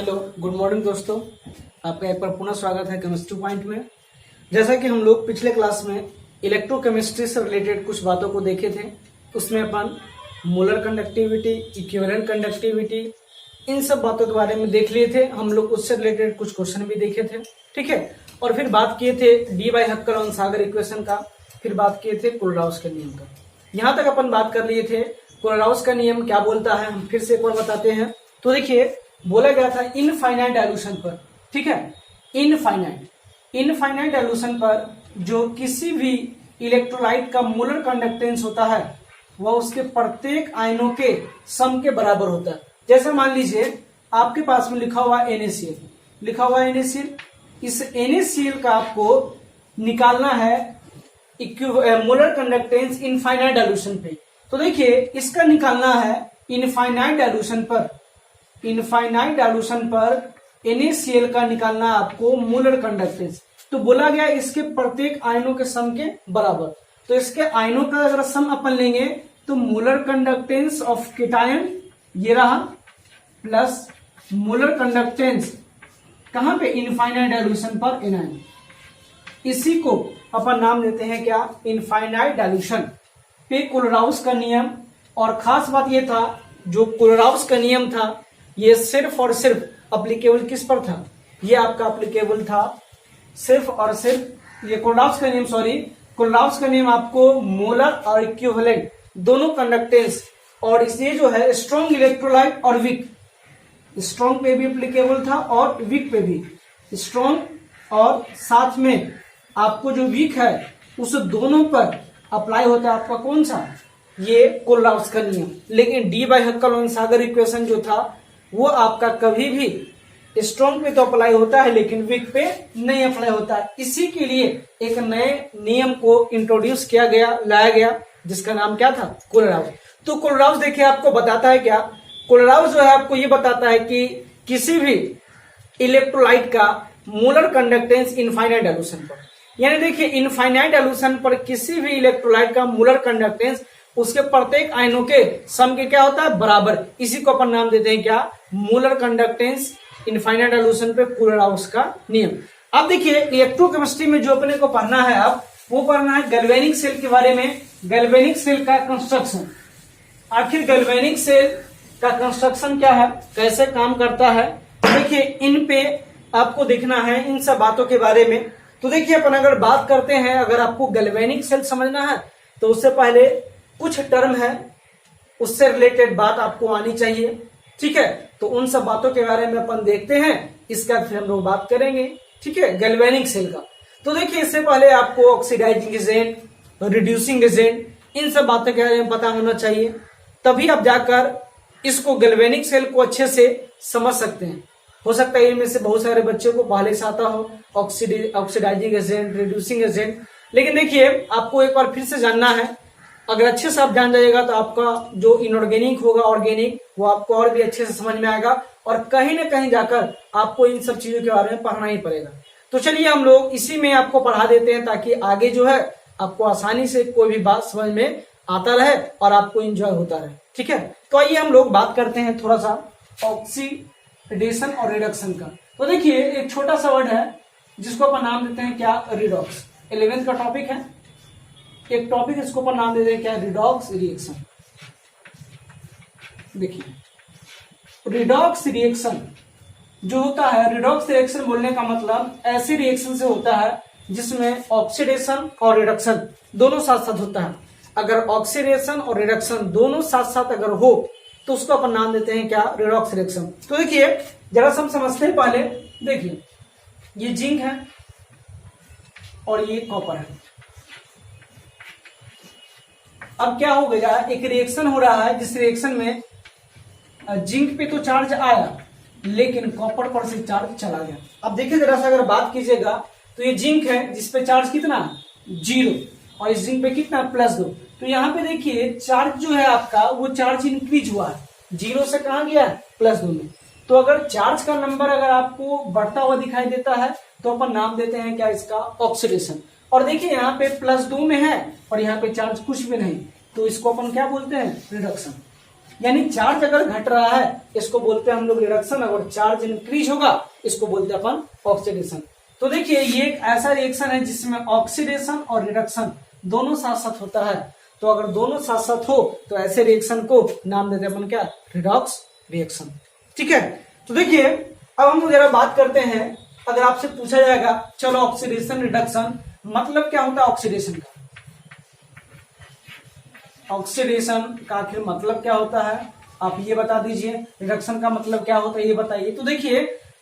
Hello, good morning दोस्तों। आपका एक बार पुनः स्वागत है केमिस्ट्री पॉइंट में। जैसा कि हम लोग पिछले क्लास में इलेक्ट्रोकेमिस्ट्री से रिलेटेड कुछ बातों को देखे थे, उसमें अपन मोलर कंडक्टिविटी, इक्विवेलेंट कंडक्टिविटी, इन सब बातों के बारे में देख लिए थे। हम लोग उससे रिलेटेड कुछ क्वेश्चन भी देखे थे, ठीक है। और फिर बात किए थे डी बाई हक्कर और सागर इक्वेशन का, फिर बात किए थे कोलराउस के नियम का। यहाँ तक अपन बात कर लिए थे। कोलराउस का नियम क्या बोलता है, हम फिर से एक बार बताते हैं। तो देखिए, बोला गया था इनफाइनाइट डाइल्यूशन पर, ठीक है, इनफाइनाइट डाइल्यूशन पर जो किसी भी इलेक्ट्रोलाइट का मोलर कंडक्टेंस होता है वह उसके प्रत्येक आयनों के सम के बराबर होता है। जैसे मान लीजिए आपके पास में लिखा हुआ NaCl, लिखा हुआ NaCl, इस NaCl का आपको निकालना है मोलर कंडक्टेंस इनफाइनाइट डाइल्यूशन पे। तो देखिए, इसका निकालना है इनफाइनाइट डाइल्यूशन पर NaCl का निकालना है आपको मोलर कंडक्टेंस। तो बोला गया इसके प्रत्येक आयनों के सम के बराबर। तो इसके आयनों का अगर सम अपन लेंगे तो मोलर कंडक्टेंस ऑफ केटायन ये रहा, प्लस मोलर कंडक्टेंस कहां पे, इनफाइनाइट डाइल्यूशन पर एनायन। इसी को अपन नाम देते हैं क्या, इनफाइनाइट डाइल्यूशन पे कोलराउस का नियम। और खास बात ये था, जो कोलराउस का नियम था ये सिर्फ और सिर्फ अप्लीकेबल किस पर था, ये आपका अप्लीकेबल था सिर्फ और सिर्फ ये कोलराउस का नियम आपको मोलर और इक्विवेलेंट दोनों कंडक्टेंस, और इसलिए जो है स्ट्रॉन्ग इलेक्ट्रोलाइट और वीक, स्ट्रॉन्ग पे भी एप्लीकेबल था और वीक पे भी। स्ट्रॉन्ग और साथ में आपको जो वीक है उस दोनों पर अप्लाई होता है आपका कौन सा, ये कोलराउस का नियम। लेकिन डी बाई हक्कल और सागर इक्वेशन जो था वो आपका कभी भी स्ट्रॉन्ग पे तो अप्लाई होता है लेकिन वीक पे नहीं अप्लाई होता है। इसी के लिए एक नए नियम को इंट्रोड्यूस किया गया, लाया गया, जिसका नाम क्या था, कोलराउस। तो कोलराउस देखिए आपको बताता है क्या, कोलराउस जो है आपको ये बताता है कि किसी भी इलेक्ट्रोलाइट का मोलर कंडक्टेंस इनफाइनाइट डाइल्यूशन पर, यानी देखिए इनफाइनाइट डाइल्यूशन पर किसी भी इलेक्ट्रोलाइट का मोलर कंडक्टेंस उसके प्रत्येक आयनों के सम के क्या होता है, बराबर। इसी को अपन नाम देते हैं क्या, मोलर कंडक्टेंस इनफाइनाइट डाइल्यूशन पे कोलराउस का नियम। अब देखिए इलेक्ट्रोकेमिस्ट्री में जो अपने को पढ़ना है अब वो पढ़ना है गैल्वेनिक सेल के बारे में, गैल्वेनिक सेल का कंस्ट्रक्शन। आखिर गैल्वेनिक सेल का कंस्ट्रक्शन क्या है, कैसे काम करता है, देखिए इन पे आपको देखना है, इन सब बातों के बारे में। तो देखिए अपन अगर बात करते हैं, अगर आपको गैल्वेनिक सेल समझना है तो उससे पहले कुछ टर्म है उससे रिलेटेड बात आपको आनी चाहिए, ठीक है। तो उन सब बातों के बारे में अपन देखते हैं, इसका फिर हम लोग बात करेंगे, ठीक है, गैल्वेनिक सेल का। तो देखिए इससे पहले आपको ऑक्सीडाइजिंग एजेंट, रिड्यूसिंग एजेंट, इन सब बातों के बारे में पता होना चाहिए, तभी आप जाकर इसको गैल्वेनिक सेल को अच्छे से समझ सकते हैं। हो सकता है इनमें से बहुत सारे बच्चों को पहले से आता हो ऑक्सीडाइजिंग एजेंट, रिड्यूसिंग एजेंट, लेकिन देखिए आपको एक बार फिर से जानना है। अगर अच्छे से आप जान जाइएगा तो आपका जो इनऑर्गेनिक होगा, ऑर्गेनिक, वो आपको और भी अच्छे से समझ में आएगा और कहीं ना कहीं जाकर आपको इन सब चीजों के बारे में पढ़ना ही पड़ेगा। तो चलिए हम लोग इसी में आपको पढ़ा देते हैं ताकि आगे जो है आपको आसानी से कोई भी बात समझ में आता रहे और आपको इंजॉय होता रहे, ठीक है। तो आइए हम लोग बात करते हैं थोड़ा सा ऑक्सीडेशन और रिडक्शन का। तो देखिए एक छोटा सा वर्ड है जिसको अपन नाम देते हैं क्या, रिडॉक्स। 11th का टॉपिक है, एक टॉपिक इसको पर नाम दे दें क्या, रिडॉक्स रिएक्शन। देखिए रिडॉक्स रिएक्शन जो होता है, रिडॉक्स रिएक्शन बोलने का मतलब ऐसे रिएक्शन से होता है जिसमें ऑक्सीडेशन और रिडक्शन दोनों साथ साथ होता है। अगर ऑक्सीडेशन और रिडक्शन दोनों साथ साथ अगर हो तो उसको अपन नाम देते हैं क्या, रिडॉक्स रिएक्शन। तो देखिए जरा हम समझते हैं पहले। देखिए ये जिंक है और ये कॉपर है। अब क्या हो गया, एक रिएक्शन हो रहा है जिस रिएक्शन में जिंक पे तो चार्ज आया लेकिन कॉपर पर से चार्ज चला गया। अब देखिए जरा सा अगर बात कीजिएगा तो ये जिंक है जिसपे चार्ज कितना, 0, और इस जिंक पे कितना, +2। तो यहाँ पे देखिए चार्ज जो है आपका वो चार्ज इंक्रीज हुआ है, 0 से कहां गया, +2 में। तो अगर चार्ज का नंबर अगर आपको बढ़ता हुआ दिखाई देता है तो अपन नाम देते हैं क्या, इसका ऑक्सीडेशन। और देखिए यहाँ पे +2 में है और यहाँ पे चार्ज कुछ भी नहीं, तो इसको अपन क्या बोलते हैं, रिडक्शन। यानी चार्ज अगर घट रहा है इसको बोलते हैं हम लोग रिडक्शन, अगर चार्ज इंक्रीज होगा इसको बोलते हैं अपन ऑक्सीडेशन। तो देखिए ये एक ऐसा रिएक्शन है जिसमें ऑक्सीडेशन और रिडक्शन दोनों साथ साथ होता है। तो अगर दोनों साथ साथ हो तो ऐसे रिएक्शन को नाम देते हैं अपन क्या, रिडॉक्स रिएक्शन। ठीक है, तो देखिए अब हम जरा बात करते हैं, अगर आपसे पूछा जाएगा चलो ऑक्सीडेशन रिडक्शन मतलब क्या होता है ऑक्सीडेशन का, ऑक्सीडेशन का आखिर मतलब क्या होता है आप ये बता दीजिए, रिडक्शन का मतलब क्या होता है ये बताइए। तो देखिए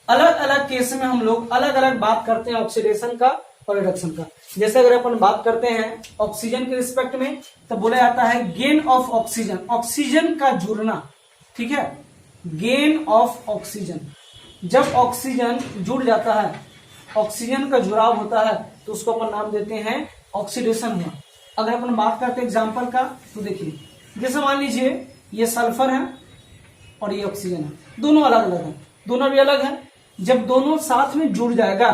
अलग अलग केस में हम लोग अलग अलग बात करते हैं ऑक्सीडेशन का और रिडक्शन का। जैसे अगर अपन बात करते हैं ऑक्सीजन के रिस्पेक्ट में तो बोला जाता है गेन ऑफ ऑक्सीजन, ऑक्सीजन का जुड़ना। ठीक है, गेन ऑफ ऑक्सीजन, जब ऑक्सीजन जुड़ जाता है, ऑक्सीजन का जुड़ाव होता है तो उसको अपन नाम देते हैं ऑक्सीडेशन हुआ। अगर अपन बात करते हैं एग्जाम्पल का तो देखिए जैसे मान लीजिए ये सल्फर है और ये ऑक्सीजन है, दोनों अलग अलग है, दोनों भी अलग है। जब दोनों साथ में जुड़ जाएगा,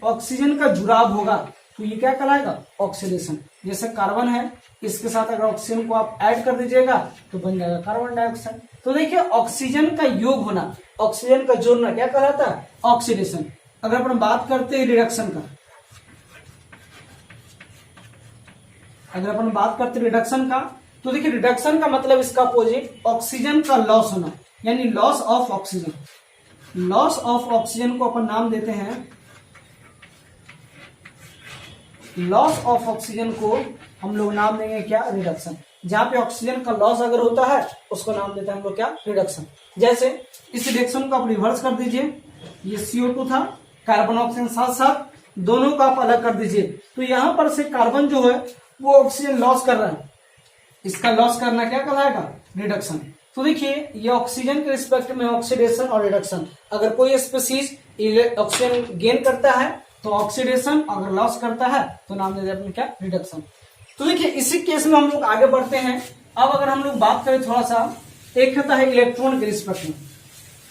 ऑक्सीजन का जुड़ाव होगा तो ये क्या कहलाएगा ऑक्सीडेशन। जैसे कार्बन है, इसके साथ अगर ऑक्सीजन को आप ऐड कर दीजिएगा तो बन जाएगा कार्बन डाइऑक्साइड। तो देखिए ऑक्सीजन का योग होना, ऑक्सीजन का जोड़ना क्या कहलाता है ऑक्सीडेशन। अगर अपन बात करते हैं रिडक्शन का, अगर अपन बात करते हैं रिडक्शन का तो देखिए रिडक्शन का मतलब इसका अपोजिट ऑक्सीजन का लॉस होना, यानी loss of oxygen. Loss of oxygen को अपन नाम देते हैं, लॉस ऑफ ऑक्सीजन को हम लोग नाम देंगे क्या रिडक्शन। जहां पे ऑक्सीजन का लॉस अगर होता है उसको नाम देते हैं हम लोग क्या रिडक्शन। जैसे इस रिएक्शन को आप रिवर्स कर दीजिए, ये CO2 था, कार्बन ऑक्सीजन साथ साथ दोनों को आप अलग कर दीजिए तो यहां पर से कार्बन जो है वो ऑक्सीजन लॉस कर रहा है, इसका लॉस करना क्या कहलाएगा रिडक्शन। तो देखिए ये ऑक्सीजन के रिस्पेक्ट में ऑक्सीडेशन और रिडक्शन। अगर कोई स्पीसीज ऑक्सीजन गेन करता है तो ऑक्सीडेशन, अगर लॉस करता है तो नाम देते हैं क्या रिडक्शन। तो देखिए इसी केस में हम लोग आगे बढ़ते हैं। अब अगर हम लोग बात करें थोड़ा सा, एक होता है इलेक्ट्रॉन के रिस्पेक्ट में।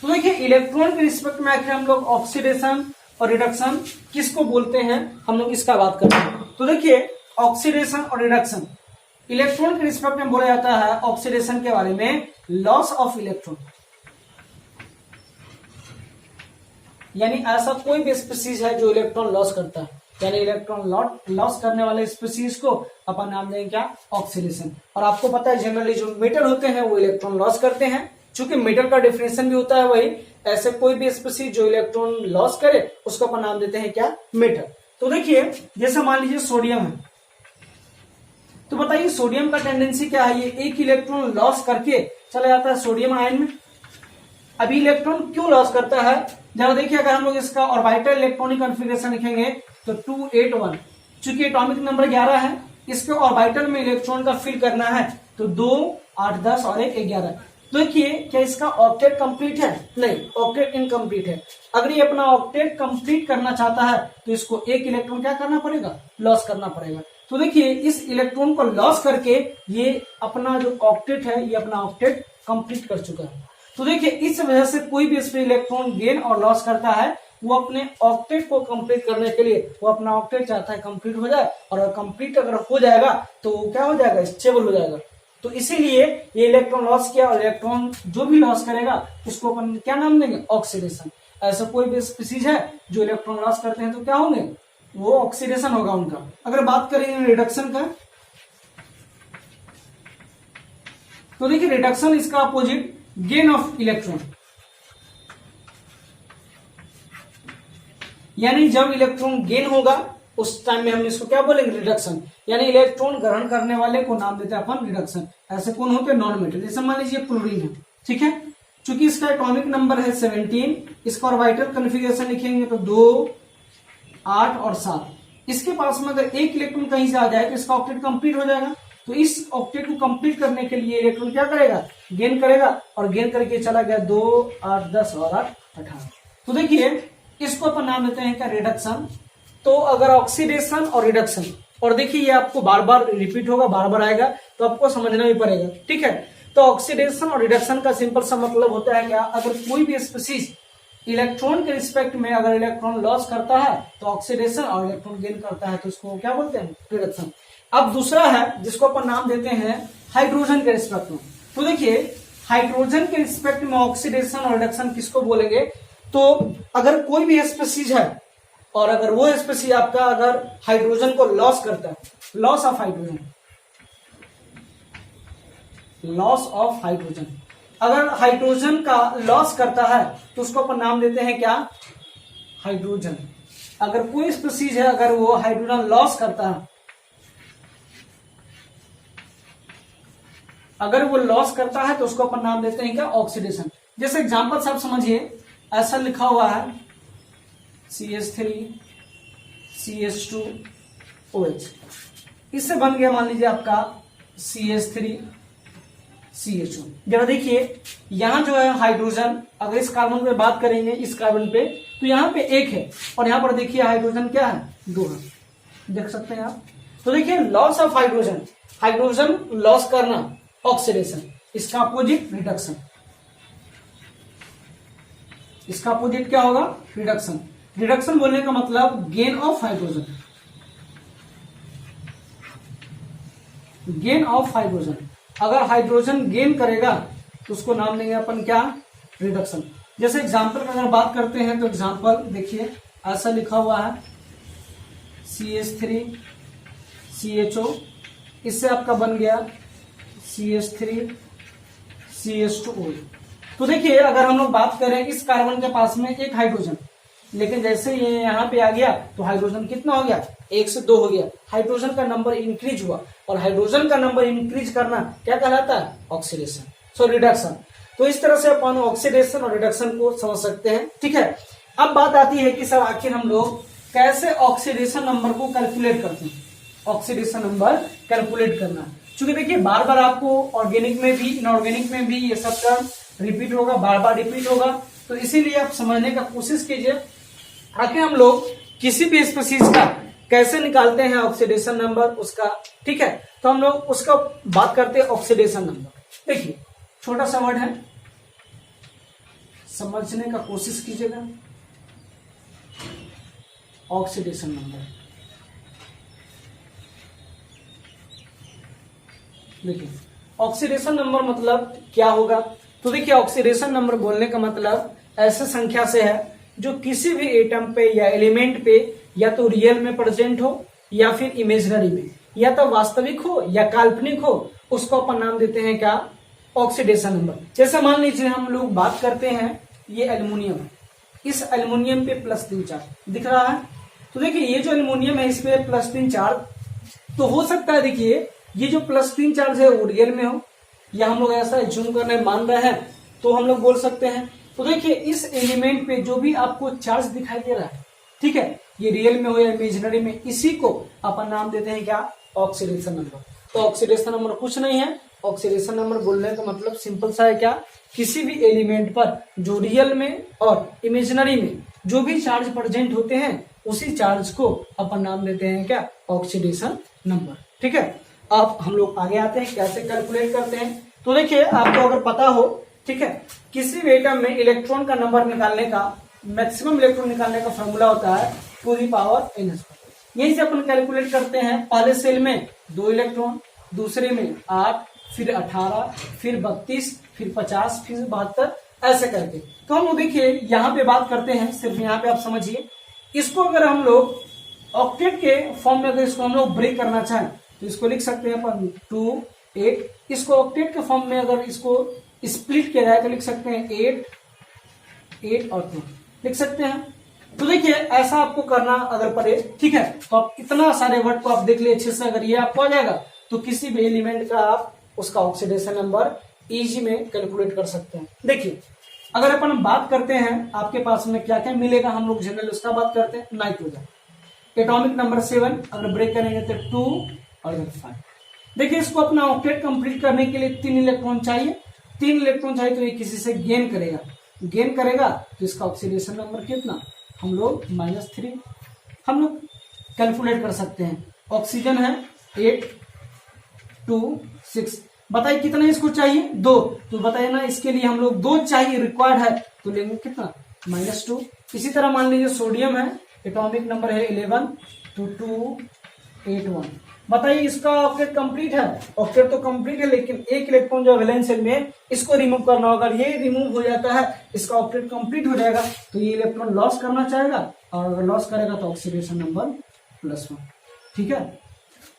तो देखिए इलेक्ट्रॉन के रिस्पेक्ट में आखिर हम लोग ऑक्सीडेशन और रिडक्शन किसको बोलते हैं, हम लोग इसका बात करते हैं। तो देखिए ऑक्सीडेशन और रिडक्शन इलेक्ट्रॉन के रिस्पेक्ट में बोला जाता है ऑक्सीडेशन के बारे में लॉस ऑफ इलेक्ट्रॉन, यानी ऐसा कोई भी स्पीसीज है जो इलेक्ट्रॉन लॉस करता है, यानी इलेक्ट्रॉन लॉस करने वाले स्पीसीज को अपन नाम देंगे क्या ऑक्सीडेशन। और आपको पता है जनरली जो मेटल होते हैं वो इलेक्ट्रॉन लॉस करते हैं, चूंकि मेटल का डिफिनेशन भी होता है वही, ऐसे कोई भी स्पीसीज जो इलेक्ट्रॉन लॉस करे उसको अपन नाम देते हैं क्या मेटल। तो देखिए जैसे मान लीजिए सोडियम है, तो बताइए सोडियम का टेंडेंसी क्या है, ये एक इलेक्ट्रॉन लॉस करके चला जाता है सोडियम आयन में। अभी इलेक्ट्रॉन क्यों लॉस करता है जरा देखिए, अगर हम लोग इसका ऑर्बिटल इलेक्ट्रॉनिक कॉन्फ़िगरेशन लिखेंगे तो 281, चूंकि एटॉमिक नंबर 11 है, इसके ऑर्बिटल में इलेक्ट्रॉन का फिल करना है तो 2, 8, 10 और 1, 11। देखिए क्या इसका ऑक्टेट कंप्लीट है, नहीं, ऑक्टेट इनकम्प्लीट है। अगर ये अपना ऑक्टेट कंप्लीट करना चाहता है तो इसको एक इलेक्ट्रॉन क्या करना पड़ेगा, लॉस करना पड़ेगा। तो देखिए इस इलेक्ट्रॉन को लॉस करके ये अपना जो ऑक्टेट है ये अपना ऑक्टेट कंप्लीट कर चुका है। तो देखिए इस वजह से कोई भी इसमें इलेक्ट्रॉन गेन और लॉस करता है वो अपने ऑक्टेट को कंप्लीट करने के लिए वो अपना ऑक्टेट चाहता है कंप्लीट हो जाए, और कंप्लीट अगर हो जाएगा तो वो क्या हो जाएगा, स्टेबल हो जाएगा। तो इसीलिए ये इलेक्ट्रॉन लॉस किया, और इलेक्ट्रॉन जो भी लॉस करेगा उसको अपन क्या नाम देंगे ऑक्सीडेशन। ऐसा कोई भी स्पीसीज है जो इलेक्ट्रॉन लॉस करते हैं तो क्या होंगे, वो ऑक्सीडेशन होगा उनका। अगर बात करें रिडक्शन का तो देखिए रिडक्शन इसका अपोजिट गेन ऑफ इलेक्ट्रॉन, यानी जब इलेक्ट्रॉन गेन होगा उस टाइम में हम इसको क्या बोलेंगे रिडक्शन, यानी इलेक्ट्रॉन ग्रहण करने वाले को नाम देते हैं अपन रिडक्शन। ऐसे कौन होते हैं नॉन मेटल, जैसे मान लीजिए क्लोरीन है, ठीक है, चूंकि इसका एटॉमिक नंबर है 17, इसका ऑर्बिटल कॉन्फ़िगरेशन लिखेंगे तो 2, 8 और 7। इसके पास में अगर एक इलेक्ट्रॉन कहीं से आ जाए तो इसका ऑक्टेट कंप्लीट हो जाएगा। तो इस ऑक्टेट को कंप्लीट करने के लिए इलेक्ट्रॉन क्या करेगा, गेन करेगा, और गेन करके चला गया 2, 8, 10 और 8, 18। तो देखिए इसको अपन नाम देते हैं क्या रिडक्शन। तो अगर ऑक्सीडेशन और रिडक्शन, और देखिए ये आपको बार बार रिपीट होगा, बार बार आएगा तो आपको समझना भी पड़ेगा, ठीक है। तो ऑक्सीडेशन और रिडक्शन का सिंपल सा मतलब होता है क्या, अगर कोई भी स्पीसीज इलेक्ट्रॉन के रिस्पेक्ट में अगर इलेक्ट्रॉन लॉस करता है तो ऑक्सीडेशन, और इलेक्ट्रॉन गेन करता है तो उसको क्या बोलते हैं रिडक्शन। अब दूसरा है जिसको अपन नाम देते हैं हाइड्रोजन के रिस्पेक्ट में। तो देखिए हाइड्रोजन के रिस्पेक्ट में ऑक्सीडेशन और रिडक्शन किसको बोलेंगे? तो अगर कोई भी स्पीशीज है और अगर वो स्पीशीज आपका अगर हाइड्रोजन को लॉस करता है, loss of hydrogen, loss of hydrogen, अगर हाइड्रोजन का लॉस करता है तो उसको अपन नाम देते हैं क्या? हाइड्रोजन। अगर कोई स्पीशीज है अगर वो हाइड्रोजन लॉस करता है, अगर वो लॉस करता है तो उसको अपन नाम देते हैं क्या? ऑक्सीडेशन। जैसे एग्जांपल सब समझिए, ऐसा लिखा हुआ है CH3 CH2OH, इससे बन गया मान लीजिए आपका CH3 CHO। जरा देखिए यहां जो है हाइड्रोजन, अगर इस कार्बन पे बात करेंगे, इस कार्बन पे, तो यहां पे एक है और यहां पर देखिए हाइड्रोजन क्या है? 2 है, देख सकते हैं आप। तो देखिए loss of hydrogen, hydrogen loss करना ऑक्सीडेशन, इसका अपोजिट रिडक्शन, इसका अपोजिट क्या होगा? रिडक्शन। रिडक्शन बोलने का मतलब gain of hydrogen, gain of hydrogen. अगर हाइड्रोजन गेन करेगा तो उसको नाम देंगे अपन क्या? रिडक्शन। जैसे एग्जांपल की अगर बात करते हैं तो एग्जांपल देखिए ऐसा लिखा हुआ है CH3 CHO, इससे आपका बन गया CH3 CH2OH। तो देखिए अगर हम लोग बात करें इस कार्बन के पास में एक हाइड्रोजन, लेकिन जैसे ये यहाँ पे आ गया तो हाइड्रोजन कितना हो गया? 1 से 2 हो गया, हाइड्रोजन का नंबर इंक्रीज हुआ, और हाइड्रोजन का नंबर इंक्रीज करना क्या कहलाता है? Oxidation, so reduction. तो इस तरह से अपन ऑक्सीडेशन और रिडक्शन को समझ सकते हैं, ठीक है। अब बात आती है कि सर आखिर हम लोग कैसे ऑक्सीडेशन नंबर को कैलकुलेट करते हैं? ऑक्सीडेशन नंबर कैलकुलेट करना, क्योंकि देखिए बार बार आपको ऑर्गेनिक में भी इनऑर्गेनिक में भी ये सब टर्म रिपीट होगा, बार बार रिपीट होगा, तो इसीलिए आप समझने का कोशिश कीजिए आखिर हम लोग किसी भी स्पीशीज का कैसे निकालते हैं ऑक्सीडेशन नंबर उसका, ठीक है। तो हम लोग उसका बात करते हैं ऑक्सीडेशन नंबर। देखिए छोटा सा वर्ड है, समझने का कोशिश कीजिएगा। ऑक्सीडेशन नंबर, देखिए ऑक्सीडेशन नंबर मतलब क्या होगा? तो देखिए ऑक्सीडेशन नंबर बोलने का मतलब ऐसे संख्या से है जो किसी भी एटम पे या एलिमेंट पे या तो रियल में प्रेजेंट हो या फिर इमेजिनरी में, या तो वास्तविक हो या काल्पनिक हो, उसको अपन नाम देते हैं क्या? Oxidation number. जैसे मान लीजिए हम लोग बात करते हैं ये एल्युमिनियम है, इस एल्युमिनियम पे +3 चार्ज दिख रहा है, तो देखिए ये जो एल्युमिनियम है इस पे +3 चार्ज, तो हो सकता है देखिए ये जो +3 चार्ज है वो रियल में हो, या हम लोग ऐसा जूम करने मान रहे हैं तो हम लोग बोल सकते हैं। तो देखिए इस एलिमेंट पे जो भी आपको चार्ज दिखाई दे रहा है, ठीक है, ये रियल में हो या इमेजिनरी में, इसी को अपन नाम देते हैं क्या? Oxidation number. तो ऑक्सीडेशन नंबर कुछ नहीं है, ऑक्सीडेशन नंबर बोलने का मतलब सिंपल सा है क्या? किसी भी एलिमेंट पर जो रियल में और इमेजिनरी में जो भी चार्ज प्रेजेंट होते हैं उसी चार्ज को अपन नाम देते हैं क्या? ऑक्सीडेशन नंबर, ठीक है। अब हम लोग आगे आते हैं कैसे कैलकुलेट करते हैं। तो देखिए आपको अगर पता हो, ठीक है, किसी भी एटम में इलेक्ट्रॉन का नंबर निकालने का, मैक्सिमम इलेक्ट्रॉन निकालने का फॉर्मूला होता है 2n²। यही से अपन कैलकुलेट करते हैं। पहले सेल में 2 इलेक्ट्रॉन, दूसरे में 8, फिर 18, फिर 32, फिर 50, फिर 72, ऐसे करके। तो हम लोग देखिए यहाँ पे बात करते हैं, सिर्फ यहाँ पे आप समझिए, इसको अगर हम लोग ऑक्टेट के फॉर्म में अगर इसको हम लोग ब्रेक करना चाहें तो इसको लिख सकते हैं अपन 2, 8। इसको ऑक्टेट के फॉर्म में अगर इसको स्प्लिट किया जाए तो लिख सकते हैं 8, 8 और 2 लिख सकते हैं। तो देखिए ऐसा आपको करना अगर पड़े, ठीक है, तो आप इतना सारे वर्ड को आप देख लिए अच्छे से, अगर ये आपको आ जाएगा तो किसी भी एलिमेंट का आप उसका ऑक्सीडेशन नंबर इजी में कैलकुलेट कर सकते हैं। देखिए अगर अपन बात करते हैं आपके पास में क्या क्या मिलेगा, हम लोग जनरल उसका बात करते हैं। नाइट्रोजन एटॉमिक नंबर 7, अगर ब्रेक करेंगे तो 2 और 5। देखिए इसको अपना ऑक्टेट कंप्लीट करने के लिए 3 इलेक्ट्रॉन चाहिए, 3 इलेक्ट्रॉन चाहिए तो ये किसी से गेन करेगा, तो इसका ऑक्सीडेशन नंबर कितना? हम लोग -3 हम लोग कैलकुलेट कर सकते हैं। ऑक्सीजन है 8, 2, 6, बताइए कितना इसको चाहिए? 2, तो बताइए ना, इसके लिए हम लोग 2 चाहिए, रिक्वायर्ड है, तो लेंगे कितना? -2। इसी तरह मान लीजिए सोडियम है, एटॉमिक नंबर है 11, तो 2, 8, 1। बताइए इसका ऑक्टेट कंप्लीट है? ऑक्टेट तो कंप्लीट है, लेकिन एक इलेक्ट्रॉन जो वैलेंस शेल में इसको रिमूव करना होगा। अगर ये रिमूव हो जाता है, इसका ऑक्टेट कंप्लीट हो जाएगा, तो ये इलेक्ट्रॉन लॉस करना चाहेगा, और अगर लॉस करेगा तो ऑक्सीडेशन नंबर +1। ठीक है,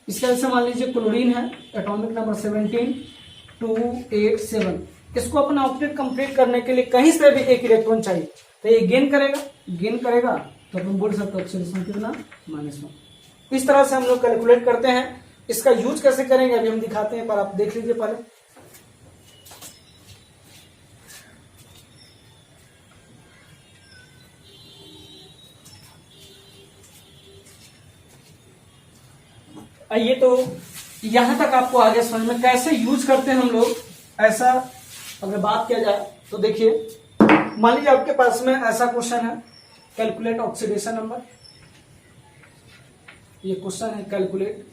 इसका जैसे मान लीजिए क्लोरीन है, एटॉमिक नंबर 17287, इसको अपना ऑक्टेट कंप्लीट करने के लिए कहीं से भी एक इलेक्ट्रॉन चाहिए, तो ये गेन करेगा तो अपन बोल सकते हैं ऑक्सीडेशन कितना, -1। इस तरह से हम लोग कैलकुलेट करते हैं। इसका यूज कैसे करेंगे अभी हम दिखाते हैं, पर आप देख लीजिए पहले। आइए, तो यहां तक आपको आगे समझ में कैसे यूज करते हैं हम लोग। ऐसा अगर बात किया जाए तो देखिए, मान लीजिए आपके पास में ऐसा क्वेश्चन है, कैलकुलेट ऑक्सीडेशन नंबर। ये क्वेश्चन है कैलकुलेट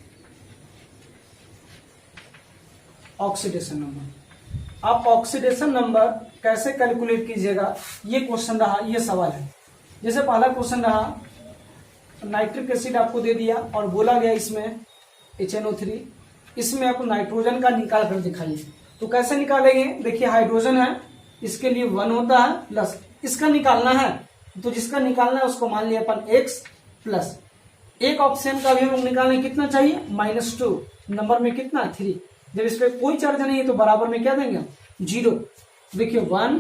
ऑक्सीडेशन नंबर। आप ऑक्सीडेशन नंबर कैसे कैलकुलेट कीजिएगा, ये क्वेश्चन रहा, ये सवाल है। जैसे पहला क्वेश्चन रहा, नाइट्रिक एसिड आपको दे दिया और बोला गया इसमें HNO3, इसमें आपको नाइट्रोजन का निकाल कर दिखाइए। तो कैसे निकालेंगे, देखिए हाइड्रोजन है, इसके लिए 1 होता है प्लस, इसका निकालना है, तो जिसका निकालना है उसको मान लिया अपन x प्लस, एक ऑप्शन का भी हम लोग निकालने कितना चाहिए, -2, नंबर में कितना 3। जब इस पे कोई चार्ज नहीं है तो बराबर में क्या देंगे, 0। देखिए 1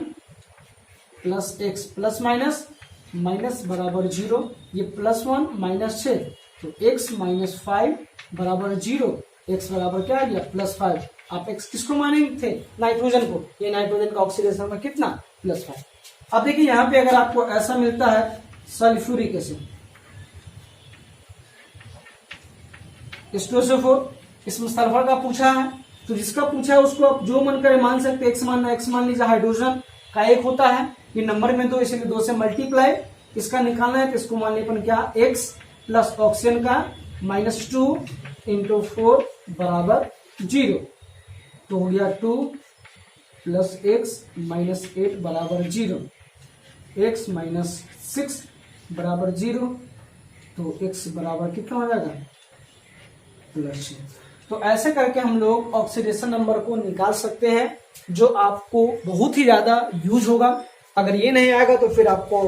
plus x plus minus, minus बराबर 0, ये +1 -6, तो x -5 बराबर 0, x बराबर क्या आ गया, +5। आप x किसको मानेंगे थे, नाइट्रोजन को, ये नाइट्रोजन का ऑक्सीडेशन नंबर कितना, +5। अब देखिए यहाँ पे अगर आपको ऐसा मिलता है सल्फ्यूरिक एसिड, H2SO4, इसमें सल्फर का पूछा है, तो जिसका पूछा है उसको आप जो मन करे मान सकते हैं। x मानना, x मान लीजिए हाइड्रोजन का 1 होता है, ये नंबर में 2, इसलिए 2 से मल्टीप्लाई, इसका निकालना है तो इसको मान लिया अपन क्या, x प्लस ऑक्सीजन का -2 × 4 बराबर 0, तो हो गया 2 प्लस x -8 बराबर 0, x -6 बराबर 0, तो x बराबर कितना हो जाएगा, +6। तो ऐसे करके हम लोग ऑक्सीडेशन नंबर को निकाल सकते हैं, जो आपको बहुत ही ज्यादा यूज होगा। अगर ये नहीं आएगा तो फिर आपको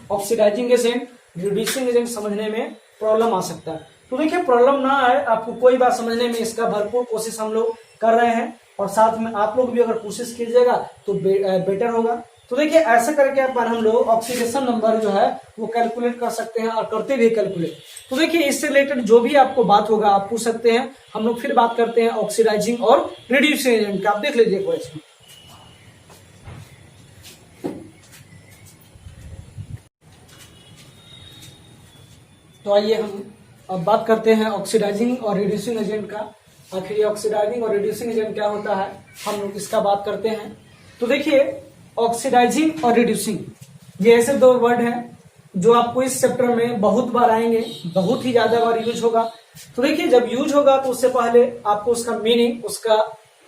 ऑक्सीडाइजिंग एजेंट, रिड्यूसिंग एजेंट समझने में प्रॉब्लम आ सकता है। तो देखिए, प्रॉब्लम ना आए, आपको कोई बात समझने में, इसका भरपूर कोशिश हम लोग कर रहे हैं, और साथ में आप लोग भी अगर कोशिश कीजिएगा तो बेटर होगा। तो देखिए, ऐसे करके अपन हम लोग ऑक्सीडेशन नंबर जो है वो कैलकुलेट कर सकते हैं, और करते भी कैलकुलेट। तो देखिए, इससे रिलेटेड जो भी आपको बात होगा आप पूछ सकते हैं। हम लोग फिर बात करते हैं ऑक्सीडाइजिंग और रिड्यूसिंग एजेंट का। आप देख लीजिए क्वेश्चन। तो आइए हम अब बात करते हैं ऑक्सीडाइजिंग और रिड्यूसिंग एजेंट का। आखिर ऑक्सीडाइजिंग और रिड्यूसिंग एजेंट क्या होता है, हम लोग इसका बात करते हैं। तो देखिए, ऑक्सीडाइजिंग और रिड्यूसिंग, ये ऐसे 2 वर्ड हैं जो आपको इस चैप्टर में बहुत बार आएंगे, बहुत ही ज्यादा बार यूज होगा। तो देखिए, जब यूज होगा तो उससे पहले आपको उसका मीनिंग, उसका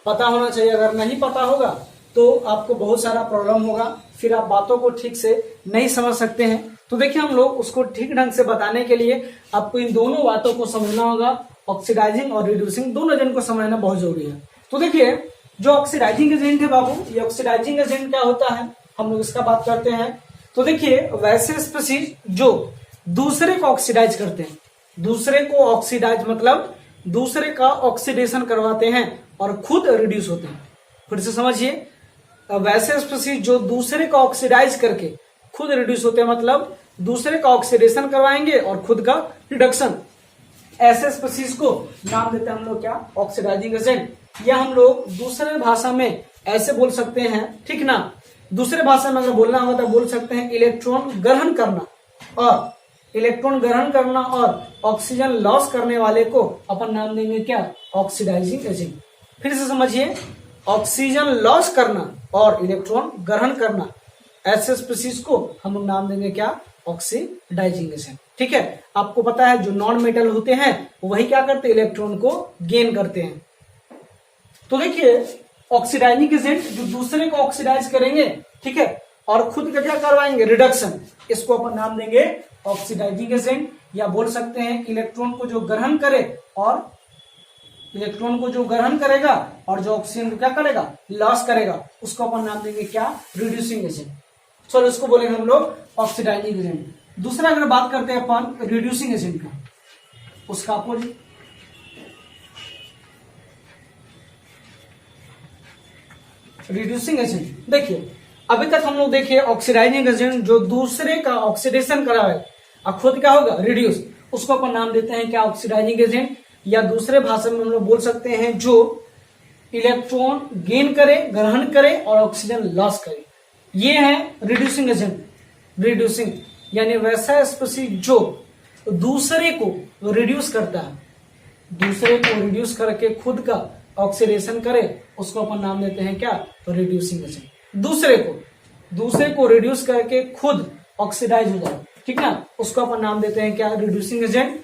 पता होना चाहिए। अगर नहीं पता होगा तो आपको बहुत सारा प्रॉब्लम होगा, फिर आप बातों को ठीक से नहीं समझ सकते हैं। तो देखिए, हम लोग उसको ठीक ढंग से बताने के लिए आपको इन दोनों बातों को समझना होगा। ऑक्सीडाइजिंग और रिड्यूसिंग दोनों एजेंट को समझना बहुत जरूरी है। तो देखिए, जो ऑक्सीडाइजिंग एजेंट है बाबू, ये ऑक्सीडाइजिंग एजेंट क्या होता है, हम लोग इसका बात करते हैं। तो देखिए, वैसे स्पीशीज जो दूसरे को ऑक्सीडाइज करते हैं, दूसरे को ऑक्सीडाइज मतलब दूसरे का ऑक्सीडेशन करवाते हैं और खुद रिड्यूस होते हैं। फिर से समझिए, वैसे स्पीशीज जो दूसरे का ऑक्सीडाइज करके खुद रिड्यूस होते हैं, मतलब दूसरे का ऑक्सीडेशन करवाएंगे और खुद का रिडक्शन। ऐसे स्पीशीज को नाम देते हैं हम लोग क्या, ऑक्सीडाइजिंग एजेंट। या हम लोग दूसरे भाषा में ऐसे बोल सकते हैं, ठीक ना, दूसरे भाषा में अगर बोलना होगा तो बोल सकते हैं इलेक्ट्रॉन ग्रहण करना, और इलेक्ट्रॉन ग्रहण करना और ऑक्सीजन लॉस करने वाले को अपन नाम देंगे क्या, ऑक्सीडाइजिंग एजेंट। फिर से समझिए, ऑक्सीजन लॉस करना और इलेक्ट्रॉन ग्रहण करना, ऐसे स्पीशीज को हम लोग नाम देंगे क्या, ऑक्सीडाइजिंग एजेंट। ठीक है, आपको पता है जो नॉन मेटल होते हैं वही क्या करते हैं, इलेक्ट्रॉन को गेन करते हैं। तो देखिए, ऑक्सीडाइजिंग एजेंट जो दूसरे को ऑक्सीडाइज करेंगे, ठीक है, और खुद का क्या करवाएंगे, रिडक्शन। इसको अपन नाम देंगे ऑक्सीडाइजिंग एजेंट, या बोल सकते हैं इलेक्ट्रॉन को जो ग्रहण करे और इलेक्ट्रॉन को जो ग्रहण करेगा और जो ऑक्सीजन को क्या करेगा, लॉस करेगा, उसको अपन नाम देंगे क्या, रिड्यूसिंग एजेंट। चलो इसको बोलेंगे हम लोग ऑक्सीडाइजिंग एजेंट। दूसरा अगर बात करते हैं अपन रिड्यूसिंग एजेंट का, उसका अपोजिट रिड्यूसिंग एजेंट। देखिए अभी तक हम लोग देखिए ऑक्सीडाइजिंग एजेंट जो दूसरे का ऑक्सीडेशन करावे और खुद क्या होगा, रिड्यूस, उसको अपन नाम देते हैं क्या, ऑक्सीडाइजिंग एजेंट, या दूसरे भाषा में हम लोग बोल सकते हैं जो इलेक्ट्रॉन गेन करे, ग्रहण करे और ऑक्सीजन लॉस करे, ये है रिड्यूसिंग एजेंट। रिड्यूसिंग यानी वैसा स्पीशीज जो दूसरे को रिड्यूस करता है, दूसरे को रिड्यूस करके खुद का ऑक्सीडेशन करे, उसको अपन नाम देते हैं क्या, तो रिड्यूसिंग एजेंट। दूसरे को रिड्यूस करके खुद ऑक्सीडाइज हो जाए, ठीक ना, उसको अपन नाम देते हैं क्या, रिड्यूसिंग एजेंट।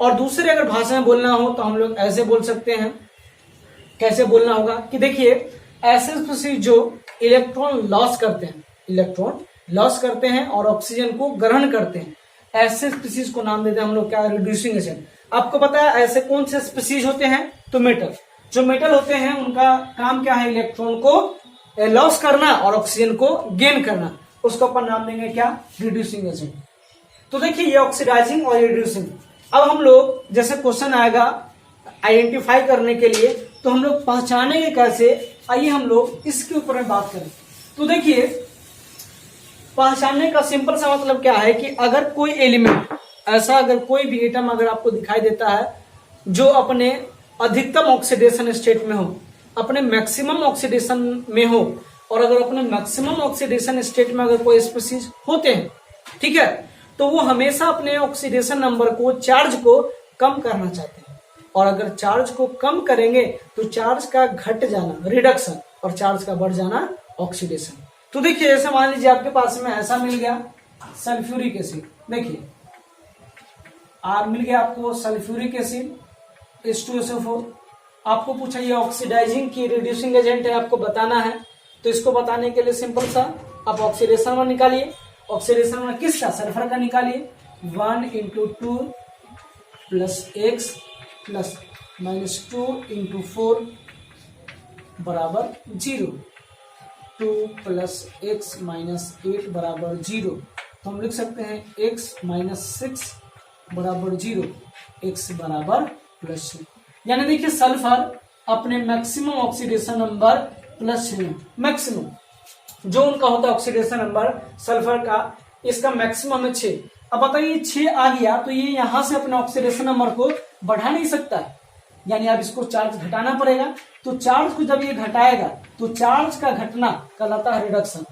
और दूसरे अगर भाषा में बोलना हो तो हम लोग ऐसे बोल सकते हैं, कैसे बोलना होगा कि देखिए ऐसे स्पीशीज जो इलेक्ट्रॉन लॉस करते हैं, इलेक्ट्रॉन लॉस करते हैं और ऑक्सीजन को ग्रहण करते हैं, ऐसे स्पीशीज को नाम देते हैं हम लोग क्या, रिड्यूसिंग एजेंट। आपको पता है ऐसे कौन से स्पीशीज होते हैं, तो मेटल, जो मेटल होते हैं उनका काम क्या है, इलेक्ट्रॉन को लॉस करना और ऑक्सीजन को गेन करना, उसको अपन नाम देंगे क्या, रिड्यूसिंग एजेंट। तो देखिए ये ऑक्सीडाइजिंग और रिड्यूसिंग। अब हम लोग जैसे क्वेश्चन आएगा आइडेंटिफाई करने के लिए, तो हम लोग पहचानेंगे कैसे, आइए हम लोग इसके ऊपर में बात करें। तो देखिए पहचानने का सिंपल सा मतलब क्या है कि अगर कोई एलिमेंट ऐसा, अगर कोई भी एटम अगर आपको दिखाई देता है जो अपने अधिकतम ऑक्सीडेशन स्टेट में हो, अपने मैक्सिमम ऑक्सीडेशन में हो, और अगर अपने मैक्सिमम ऑक्सीडेशन स्टेट में अगर कोई स्पीशीज होते हैं, ठीक है, तो वो हमेशा अपने ऑक्सीडेशन नंबर को, चार्ज को कम करना चाहते हैं, और अगर चार्ज को कम करेंगे तो चार्ज का घट जाना रिडक्शन और चार्ज का बढ़ जाना ऑक्सीडेशन। तो देखिए जैसे मान लीजिए आपके पास में ऐसा मिल गया सल्फ्यूरिक एसिड, देखिए आर मिल गया आपको सल्फ्यूरिक एसिड H2SO4, आपको पूछा ये ऑक्सीडाइजिंग की रिड्यूसिंग एजेंट है, आपको बताना है। तो इसको बताने के लिए सिंपल सा आप ऑक्सीडेशन नंबर निकालिए, ऑक्सीडेशन नंबर किसका, सल्फर का निकालिए, 1 × 2 + x + -2 × 4 = 0, 2 + x - 8 = 0। तो हम लिख सकते हैं x - 6 = 0, x = +6। यानी देखिए सल्फर अपने मैक्सिमम ऑक्सीडेशन नंबर +6, मैक्सिमम जो उनका होता है ऑक्सीडेशन नंबर सल्फर का, इसका मैक्सिमम है 6। अब बताइए 6 आ गया तो ये यहां से अपने ऑक्सीडेशन नंबर को बढ़ा नहीं सकता है, यानी अब इसको चार्ज घटाना पड़ेगा। तो चार्ज को जब ये घटाएगा तो चार्ज का घटना कहलाता है रिडक्शन,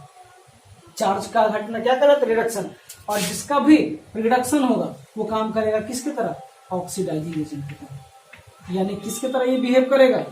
चार्ज का घटना क्या कहलाता है, रिडक्शन। और जिसका भी रिडक्शन होगा वो काम करेगा किसकी तरह, ऑक्सीडाइजिंग एजेंट की तरह। यानी किसकी तरह ये बिहेव करेगा,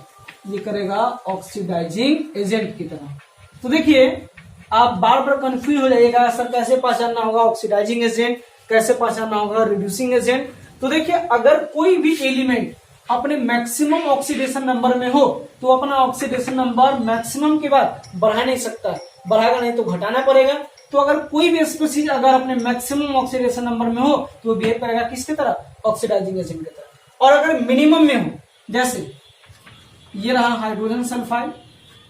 ये करेगा ऑक्सीडाइजिंग एजेंट की तरह। तो देखिए आप बार बार कंफ्यूज हो जाइएगा, सर कैसे पहचानना होगा ऑक्सीडाइजिंग एजेंट, कैसे पहचानना होगा रिड्यूसिंग एजेंट। तो देखिए अगर कोई भी एलिमेंट अपने मैक्सिमम ऑक्सीडेशन नंबर में हो तो अपना ऑक्सीडेशन नंबर मैक्सिमम के बाद बढ़ा नहीं सकता, बढ़ाएगा नहीं तो घटाना पड़ेगा। तो अगर कोई भी स्पीशीज अगर अपने मैक्सिमम ऑक्सीडेशन नंबर में हो तो बिहेव करेगा किसकी तरह, ऑक्सीडाइजिंग एजेंट की तरह। और अगर मिनिमम में हो, जैसे ये रहा हाइड्रोजन सल्फाइड,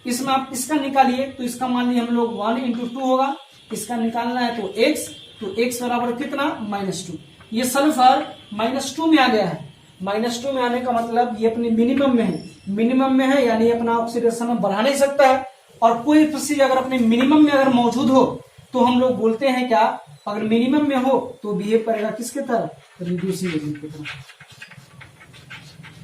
इसमें आप इसका निकालिए तो इसका मान लीजिए हम लोग 1 × 2 होगा, इसका निकालना है तो x, तो x बराबर कितना, -2। ये सल्फर -2 में आ गया है, -2 में आने का मतलब ये अपने मिनिमम में है, मिनिमम में है यानी अपना ऑक्सीडेशन में बढ़ा नहीं सकता है। और कोई स्पीशीज अगर अपने मिनिमम में अगर मौजूद हो तो हम लोग बोलते हैं क्या, अगर मिनिमम में हो तो बिहेव करेगा किसके तरह, रिड्यूसिंग एजेंट की तरह।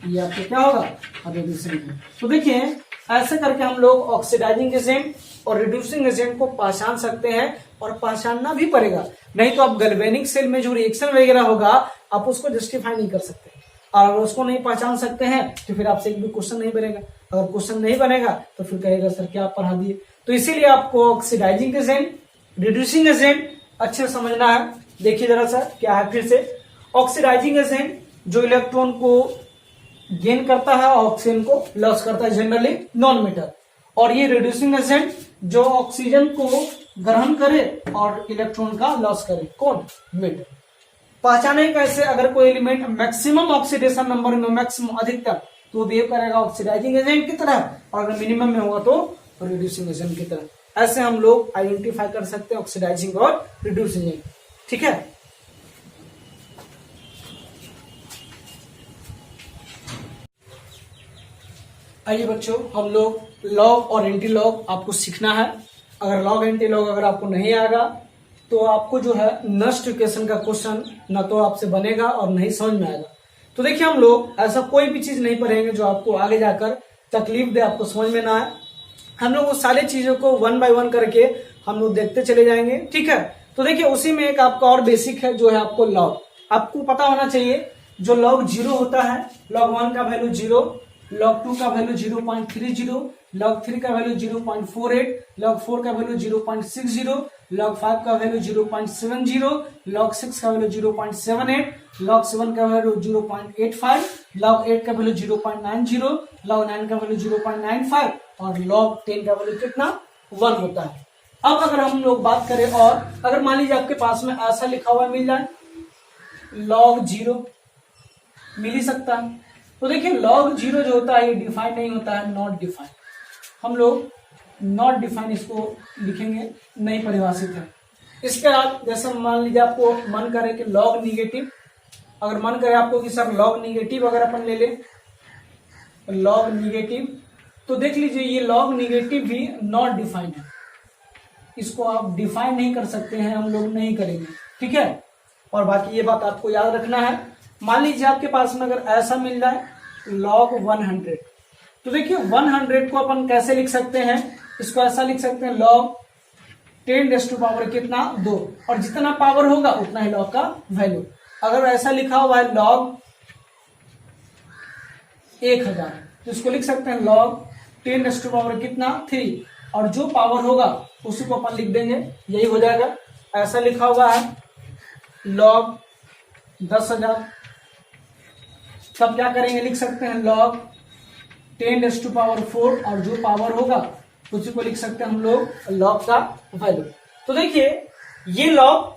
ये आपको क्या होगा, रिड्यूसिंग एजेंट। तो देखिए ऐसे करके हम लोग ऑक्सीडाइजिंग एजेंट और रिड्यूसिंग एजेंट को पहचान सकते हैं, और पहचानना भी पड़ेगा, नहीं तो आप गैल्वेनिक सेल में जो रिएक्शन वगैरह होगा आप उसको जस्टिफाई नहीं कर सकते। और अगर उसको नहीं पहचान सकते हैं तो फिर आपसे एक भी क्वेश्चन नहीं बनेगा, अगर क्वेश्चन नहीं बनेगा तो फिर कहेगा सर क्या पढ़ा दिए। तो इसीलिए आपको ऑक्सीडाइजिंग एजेंट, रिड्यूसिंग एजेंट अच्छे से समझना है। देखिए जरा सा क्या है, फिर से ऑक्सीडाइजिंग एजेंट जो इलेक्ट्रॉन को गेन करता है और ऑक्सीजन को लॉस करता है, जनरली नॉन मेटल। और ये रिड्यूसिंग एजेंट जो ऑक्सीजन को ग्रहण करे और इलेक्ट्रॉन का लॉस करे। कौन? मिड। पहचाने कैसे? अगर कोई एलिमेंट मैक्सिमम ऑक्सीडेशन नंबर में, मैक्सिमम अधिकतम, तो बिहेव करेगा ऑक्सीडाइजिंग एजेंट की तरह, और अगर मिनिमम में होगा तो रिड्यूसिंग एजेंट की तरह। ऐसे हम लोग आइडेंटिफाई कर सकते हैं ऑक्सीडाइजिंग और रिड्यूसिंग एजेंट। ठीक है। आइए बच्चों, हम लोग लॉग और एंटी लॉग आपको सीखना है। अगर लॉग एंटी लॉग अगर आपको नहीं आएगा तो आपको जो है नष्ट इक्वेशन का क्वेश्चन न तो आपसे बनेगा और नहीं समझ में आएगा। तो देखिए, हम लोग ऐसा कोई भी चीज नहीं पढ़ेंगे जो आपको आगे जाकर तकलीफ दे, आपको समझ में ना आए। हम लोग वो सारी चीजों को 1 बाय 1 करके हम लोग देखते चले जाएंगे। ठीक है। तो देखिए, उसी में एक आपका और बेसिक है जो है आपको लॉग। आपको पता होना चाहिए जो लॉग 0 होता है, लॉग 1 का वैल्यू 0, लॉग 2 का वैल्यू 0.30, लॉग 3 का वैल्यू 0.48, लॉग 4 का वैल्यू 0.60, लॉग 5 का वैल्यू 0.70, लॉग 6 का वैल्यू 0.78, लॉग 7 का वैल्यू 0.85, लॉग 8 का वैल्यू 0.90, लॉग 9 का वैल्यू 0.95 और लॉग 10 का वैल्यू कितना? 1 होता है। अब अगर हम लोग बात करें, और अगर मान लीजिए आपके पास में ऐसा लिखा हुआ मिल जाए लॉग 0, मिल ही सकता है। तो देखिए, लॉग 0 जो होता है ये डिफाइन नहीं होता है, नॉट डिफाइन। हम लोग नॉट डिफाइन इसको लिखेंगे, नहीं परिभाषित है। इसके बाद जैसे मान लीजिए आपको मन करे कि लॉग निगेटिव, अगर मन करे आपको कि सर लॉग निगेटिव अगर अपन ले ले, लॉग निगेटिव, तो देख लीजिए ये लॉग निगेटिव भी नॉट डिफाइंड है। इसको आप डिफाइन नहीं कर सकते हैं, हम लोग नहीं करेंगे। ठीक है। और बाकी ये बात आपको याद रखना है। मान लीजिए आपके पास में अगर ऐसा मिल जाए log 100, तो देखिए 100 को अपन कैसे लिख सकते हैं? इसको ऐसा लिख सकते हैं log 10⁻⁴ कितना? 2, और जितना पावर होगा उतना ही log का वैल्यू। अगर ऐसा लिखा हुआ है log 1000, तो इसको लिख सकते हैं log 10⁻³ कितना? 3, और जो पावर होगा उसी को अपन लिख देंगे, यही हो जाएगा। ऐसा लिखा हुआ है log 10,000, तब क्या करेंगे? लिख सकते हैं log 10⁻⁴, और जो पावर होगा उसी को लिख सकते हैं हम लोग log का वैल्यू। तो देखिए, ये log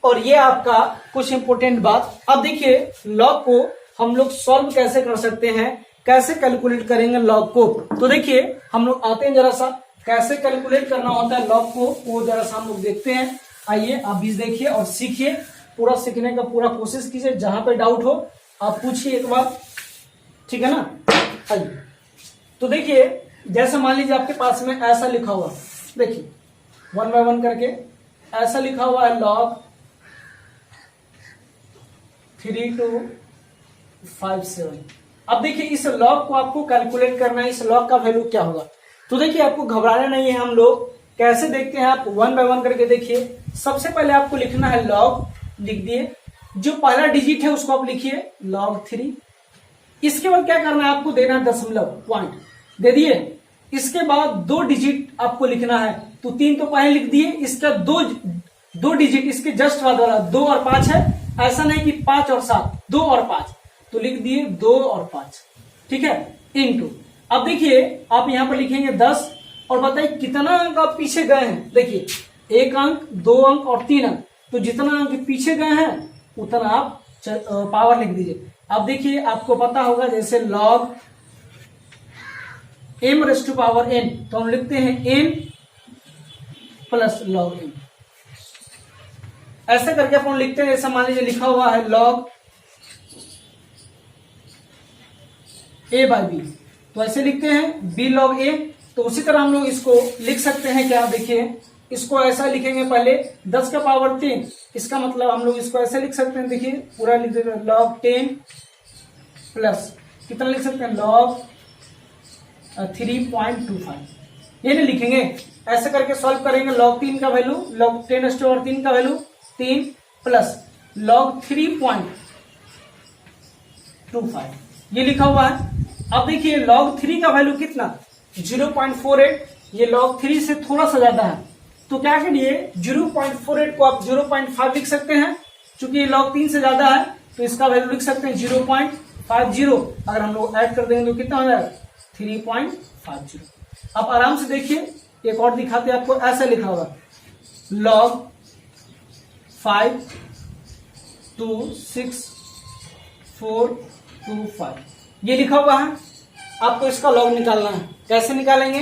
और ये आपका कुछ इंपोर्टेंट बात। अब देखिए, log को हम लोग सॉल्व कैसे कर सकते हैं, कैसे कैलकुलेट करेंगे log को। तो देखिए, हम लोग आते हैं, जरा सा कैसे कैलकुलेट करना होता है log को, वो जरा सा हम लोग देखते हैं। आइए आप भी देखिए और सीखिए, पूरा सीखने का पूरा कोशिश कीजिए। जहां पे डाउट हो आप पूछिए एक बार, ठीक है ना। आइए, तो देखिए, जैसे मान लीजिए आपके पास में ऐसा लिखा हुआ, देखिए 1 बाय 1 करके ऐसा लिखा हुआ है log 3257। अब देखिए, इस log को आपको कैलकुलेट करना है, इस log का वैल्यू क्या होगा। तो देखिए, आपको घबराना नहीं है। हम लोग कैसे देखते हैं, आप 1 बाय 1 करके देखिए। सबसे पहले आपको लिखना है log, लिख दिए। जो पहला डिजिट है उसको आप लिखिए log 3। इसके बाद क्या करना है, आपको देना है दशमलव, पॉइंट दे दिए। इसके बाद 2 डिजिट आपको लिखना है, तो 3 तो पहले लिख दिए, इसका 2 डिजिट इसके जस्ट बाद वाला 2 और 5 है। ऐसा नहीं कि 5 और 7, 2 और 5, तो लिख दिए 2 और 5। ठीक है, इनटू। अब देखिए, आप यहां पर लिखेंगे 10, और बताइए कितना अंक आप पीछे गए हैं। देखिए, 1 अंक, 2 अंक और 3 अंक, तो जितना अंक पीछे गए हैं उतना आप पावर लिख दीजिए। अब देखिए, आपको पता होगा जैसे log m⁻n, तो हम लिखते हैं m प्लस log m। ऐसे करके अपन लिखते हैं। जैसा मान लीजिए लिखा हुआ है log a बाई b, तो ऐसे लिखते हैं b log a। तो उसी तरह हम लोग इसको लिख सकते हैं। क्या? देखिए, इसको ऐसा लिखेंगे, पहले 10 का पावर 10, इसका मतलब हम लोग इसको ऐसे लिख सकते हैं। देखिए, पूरा लिख देते हैं log 10 प्लस कितना लिख सकते हैं log 3.25, ये नहीं लिखेंगे। ऐसे करके सॉल्व करेंगे। log 3 का वैल्यू, log 10⁻³ का वैल्यू 3 प्लस log 3.25, ये लिखा हुआ है। अब देखिए, log 3 का वैल्यू कितना? 0.48। ये log 3 से थोड़ा सा ज्यादा है, तो क्या करिए, 0.48 को आप 0.5 लिख सकते हैं। चूंकि ये log 3 से ज्यादा है, तो इसका वैल्यू लिख सकते हैं 0.50। अगर हम लोग ऐड कर देंगे तो कितना हो जाएगा? 3.50। अब आराम से देखिए, एक और दिखाते हैं आपको। ऐसा लिखा होगा log 5 2 6 4 2 5 ये लिखा हुआ है। आपको इसका लॉग निकालना है। कैसे निकालेंगे?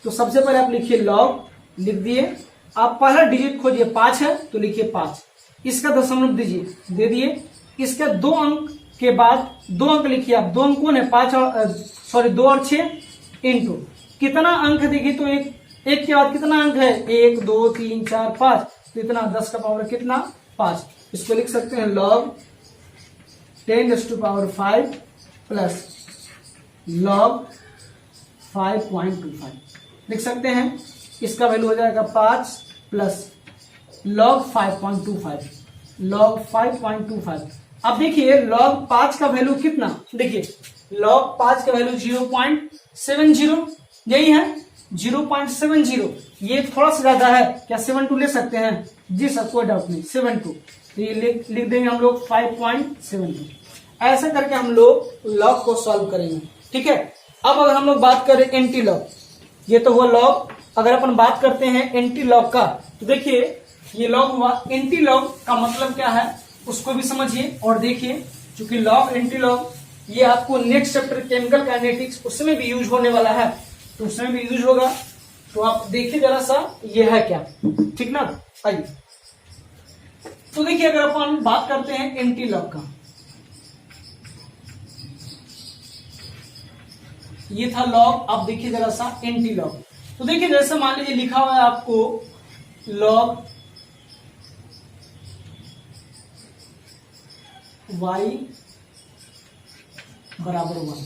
तो सबसे पहले आप लिखिए लॉग, लिख दिए। आप पहला डिजिट खोजिए, 5 है तो लिखिए 5, इसका दशमलव दीजिए, दे दिए। इसके 2 अंक के बाद 2 अंक लिखिए आप। 2 अंक कौन है? 5 और 2 और 6 इंटू कितना अंक है देखिए, तो एक के बाद कितना अंक है? 1 2 3 4 5, तो इतना 10 का पावर कितना? 5। इसको लिख सकते हैं log 10⁵ प्लस log 5.25 लिख सकते हैं। इसका वैल्यू हो जाएगा 5 प्लस log 5.25 log 5.25। अब देखिए log 5 का वैल्यू कितना? देखिए log 5 का वैल्यू 0.70, यही है 0.70। ये थोड़ा सा ज्यादा है, क्या 72 ले सकते हैं? जी सर, कोई डाउट नहीं, 72। तो ये लिख देंगे हम लोग 5.72। ऐसा करके हम लोग लॉग को सॉल्व करेंगे, ठीक है। अब अगर हम लोग बात करें एंटी लॉग, ये तो हुआ लॉग। अगर अपन बात करते हैं एंटी लॉग का, तो देखिए ये लॉग हुआ। एंटी लॉग का मतलब क्या है उसको भी समझिए और देखिए। चूंकि लॉग एंटी लॉग ये आपको नेक्स्ट चैप्टर केमिकल काइनेटिक्स उसमें भी यूज होने वाला है, तो उसमें भी यूज होगा। तो आप देखिए जरा सा ये है क्या, ठीक ना। आइए तो देखिए अगर अपन बात करते हैं एंटी लॉग का, ये था लॉग। अब देखिए जरा सा एंटी लॉग। तो देखिए जैसे मान लीजिए लिखा हुआ है आपको लॉग y बराबर 1,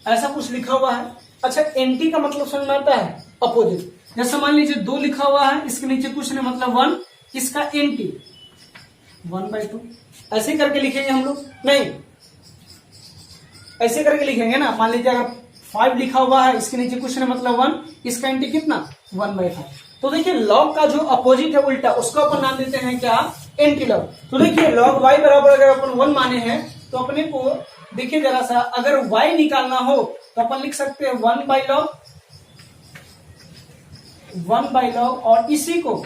ऐसा कुछ लिखा हुआ है। अच्छा, एंटी का मतलब समझ में आता है? अपोजिट। जैसे मान लीजिए 2 लिखा हुआ है, इसके नीचे कुछ नहीं मतलब 1, इसका एंटी 1/2। ऐसे करके लिखेंगे हम लोग? नहीं, ऐसे करके लिखेंगे ना। मान लीजिए अगर 5 लिखा हुआ है, इसके नीचे कुछ नहीं मतलब 1, इसका एंटी कितना? 1/5। तो देखिए लॉग का जो अपोजिट है, उल्टा, उसको अपन नाम देते हैं क्या? Anti log. तो देखिए लॉग y बराबर अगर अपन 1 माने हैं, तो अपने को देखिए जरा सा, अगर y निकालना हो तो अपन लिख सकते हैं 1/log, और इसी को,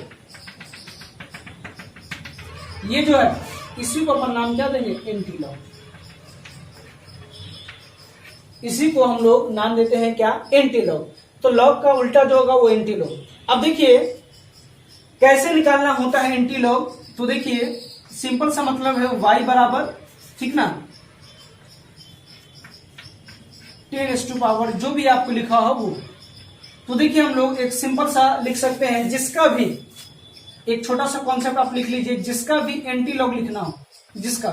ये जो है इसी को अपन नाम क्या देंगे? Anti log. इसी को हम लोग नाम देते हैं क्या? Anti log. तो लॉग का उल्टा जो होगा वो एंटी लॉग। अब देखिए कैसे निकालना होता है एंटी लॉग। तो देखिए सिंपल सा मतलब है y बराबर, ठीक ना, 10⁻, जो भी आपको लिखा हो वो। तो देखिए हम लोग एक सिंपल सा लिख सकते हैं, जिसका भी एक छोटा सा कॉन्सेप्ट आप लिख लीजिए, जिसका भी एंटी लॉग लिखना हो, जिसका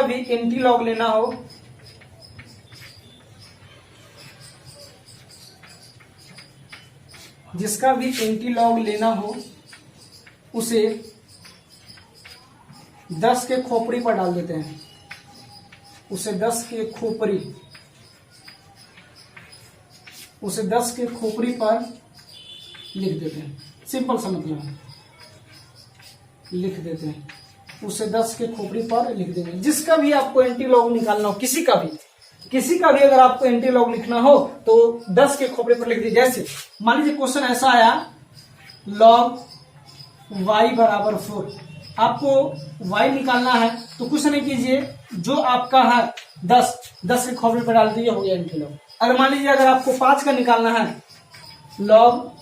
भी एंटी लॉग लेना हो, जिसका भी एंटी लॉग लेना हो उसे 10 के खोपड़ी पर डाल देते हैं। उसे 10 के खोपड़ी पर लिख देते हैं। सिंपल सा मतलब है, लिख देते हैं। उसे 10 के खोपड़ी पर लिख देंगे। जिसका भी आपको एंटी लॉग निकालना हो, किसी का भी अगर आपको एंटी लॉग लिखना हो तो 10 के खोपड़ी पर लिख दीजिए। जैसे मान लीजिए क्वेश्चन ऐसा आया, लॉग y बराबर 4, आपको y निकालना है तो कुछ नहीं कीजिए, जो आपका है 10 के खोपड़ी पर डाल दीजिए, हो गया एंटी लॉग। अगर मान लीजिए अगर आपको 5 का निकालना है, लॉग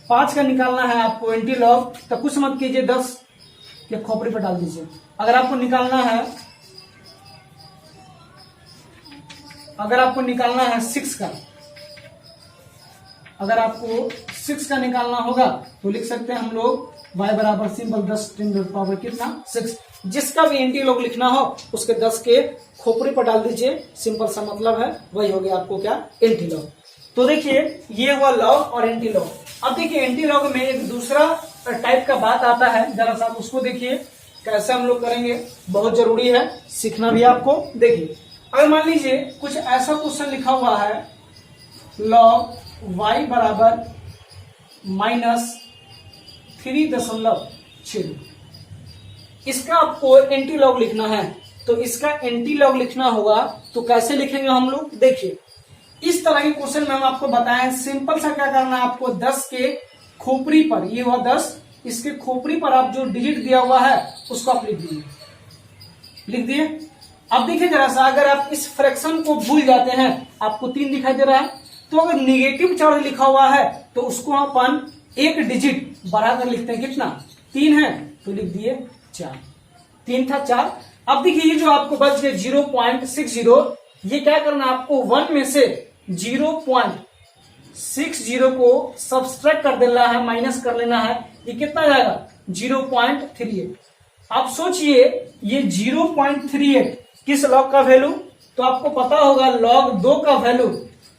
5 का निकालना है आपको एंटी लॉग, तो कुछ मत कीजिए, 10 के खोपड़ी पर डाल दीजिए। अगर आपको निकालना है 6 का, अगर आपको 6 का निकालना होगा तो लिख सकते हैं हम लोग y बराबर सिंपल 10 10 कितना? 6। जिसका भी एंटी लॉग लिखना हो उसके 10 के खोपड़ी पर डाल दीजिए। सिंपल सा मतलब है, वही हो गया आपको क्या? Anti log. तो देखिए ये हुआ लॉग और एंटी लॉग। अब देखिए एंटी लॉग में एक दूसरा टाइप का बात आता है, जरा सा उसको देखिए कैसे हम लोग करेंगे, बहुत जरूरी है, सीखना भी आपको। देखिए अगर मान लीजिए कुछ ऐसा क्वेश्चन लिखा हुआ है, लॉग y बराबर -3.6, इसका आपको एंटी लॉग लिखना है। तो इसका एंटी लॉग लिखना होगा तो कैसे लिखेंगे हम लोग? देखिए इस तरह के क्वेश्चन में हम आपको बताएं, सिंपल सा क्या करना है आपको, 10 के खोपड़ी पर, ये हुआ 10, इसके खोपड़ी पर आप जो डिजिट दिया हुआ है उसको आप लिख दिए। अब देखिए जरा सा, अगर आप इस फ्रैक्शन को भूल जाते हैं, आपको 3 दिखाई दे रहा है, तो अगर निगेटिव चार्ज लिखा हुआ है तो उसको अपन एक डिजिट बढ़ाकर लिखते हैं, कितना, 3 है तो लिख दिए 4, 3 था 4। अब देखिए ये जो आपको बच गए 0.60, ये क्या करना है आपको, 1 में से 0.60 को सब्सट्रैक्ट कर देना है, माइनस कर लेना है, ये कितना जाएगा 0.38। आप सोचिए ये 0.38 किस लॉग का वैल्यू, तो आपको पता होगा log 2 का वैल्यू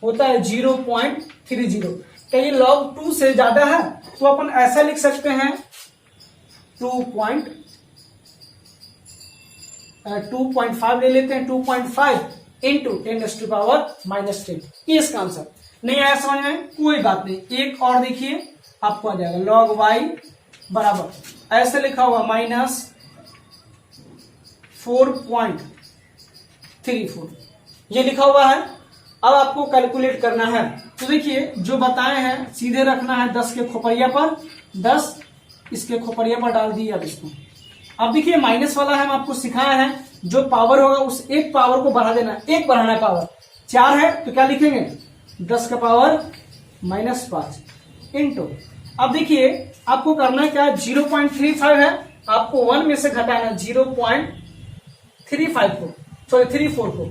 होता है 0.30। क्या ये log 2 से ज्यादा है, तो अपन ऐसा लिख सकते हैं 2.5 ले लेते हैं, 2.5 इंटू 10⁻⁻10। ये इसका आंसर। नहीं आया समझ में, कोई बात नहीं, एक और देखिए आपको आ जाएगा, log y बराबर ऐसे लिखा हुआ -4.34, ये लिखा हुआ है। अब आपको कैलकुलेट करना है, तो देखिए जो बताए हैं सीधे रखना है 10 के खोपड़िया पर, 10 इसके खोपड़िया पर डाल दिए। अब इसको, अब देखिए माइनस वाला है, हम आपको सिखाया है, जो पावर होगा उस एक पावर को बढ़ा देना, एक बढ़ाना पावर, 4 है तो क्या लिखेंगे 10 का पावर -5 इंटू, अब देखिए आपको करना क्या है, 0.35 है, आपको 1 में से घटाना 0.34 को,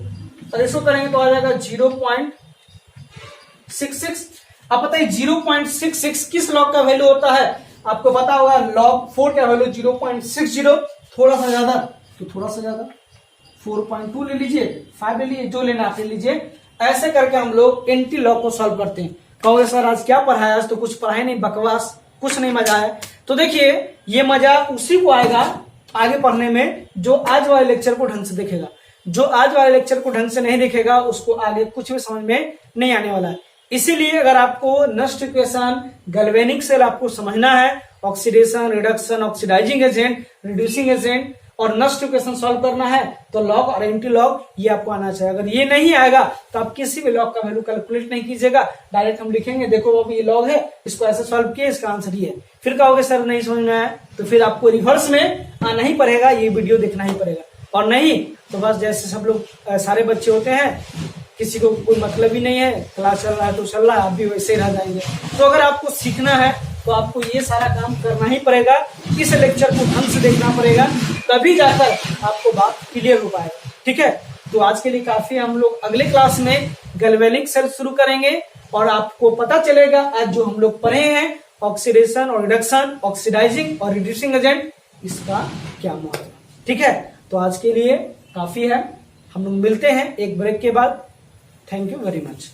और इसको करेंगे तो आ जाएगा 0.66। अब बताइए 0.66 किस लॉग का वैल्यू होता है, आपको पता होगा log 4 का वैल्यू 0.60, थोड़ा सा ज्यादा तो थोड़ा सा ज्यादा 4.2 ले लीजिए, 5 ले लीजिए, जो लेना आप ले लीजिए। ऐसे करके हम लोग एंटी लॉग को सॉल्व करते हैं। कहोगे सर आज क्या पढ़ाया, आज तो कुछ पढ़ाई नहीं, बकवास, कुछ नहीं मजा है। तो देखिए ये मजा उसी को आएगा आगे पढ़ने में जो आज वाले लेक्चर को ढंग से देखेगा, जो आज वाले लेक्चर को ढंग से नहीं देखेगा उसको आगे कुछ भी समझ में नहीं आने वाला है। इसीलिए अगर आपको नष्ट इक्वेशन, गैल्वेनिक सेल आपको समझना है, oxidation, reduction, oxidising agent, reducing agent और नष्ट इक्वेशन सॉल्व करना है तो लॉग और एंटी लॉग ये आपको आना चाहिए। अगर ये नहीं आएगा तो आप किसी भी लॉग का वैल्यू कैलकुलेट नहीं कीजिएगा, डायरेक्ट हम लिखेंगे देखो वो ये लॉग है, इसको ऐसे सॉल्व किया, इसका आंसर ये है। फिर कहोगे सर नहीं समझ में आया, तो फिर आपको रिवर्स में आना ही पड़ेगा, ये वीडियो देखना ही पड़ेगा, और नहीं तो बस जैसे सब लोग सारे बच्चे होते हैं, किसी को कोई मतलब ही नहीं है, क्लास चल रहा है तो चल रहा है, आप भी वैसे ही रह जाएंगे। तो अगर आपको सीखना है तो आपको ये सारा काम करना ही पड़ेगा, इस लेक्चर को ढंग से देखना पड़ेगा, तभी जाकर आपको बात क्लियर हो पाएगा। ठीक है, तो आज के लिए काफी, हम लोग अगले क्लास में गैल्वेनिक सेल शुरू करेंगे और आपको पता चलेगा आज जो हम लोग पढ़े हैं ऑक्सीडेशन और रिडक्शन, ऑक्सीडाइजिंग और रिड्यूसिंग एजेंट, इसका क्या मतलब है। ठीक है, तो आज के लिए काफी है, हम लोग मिलते हैं एक ब्रेक के बाद। Thank you very much.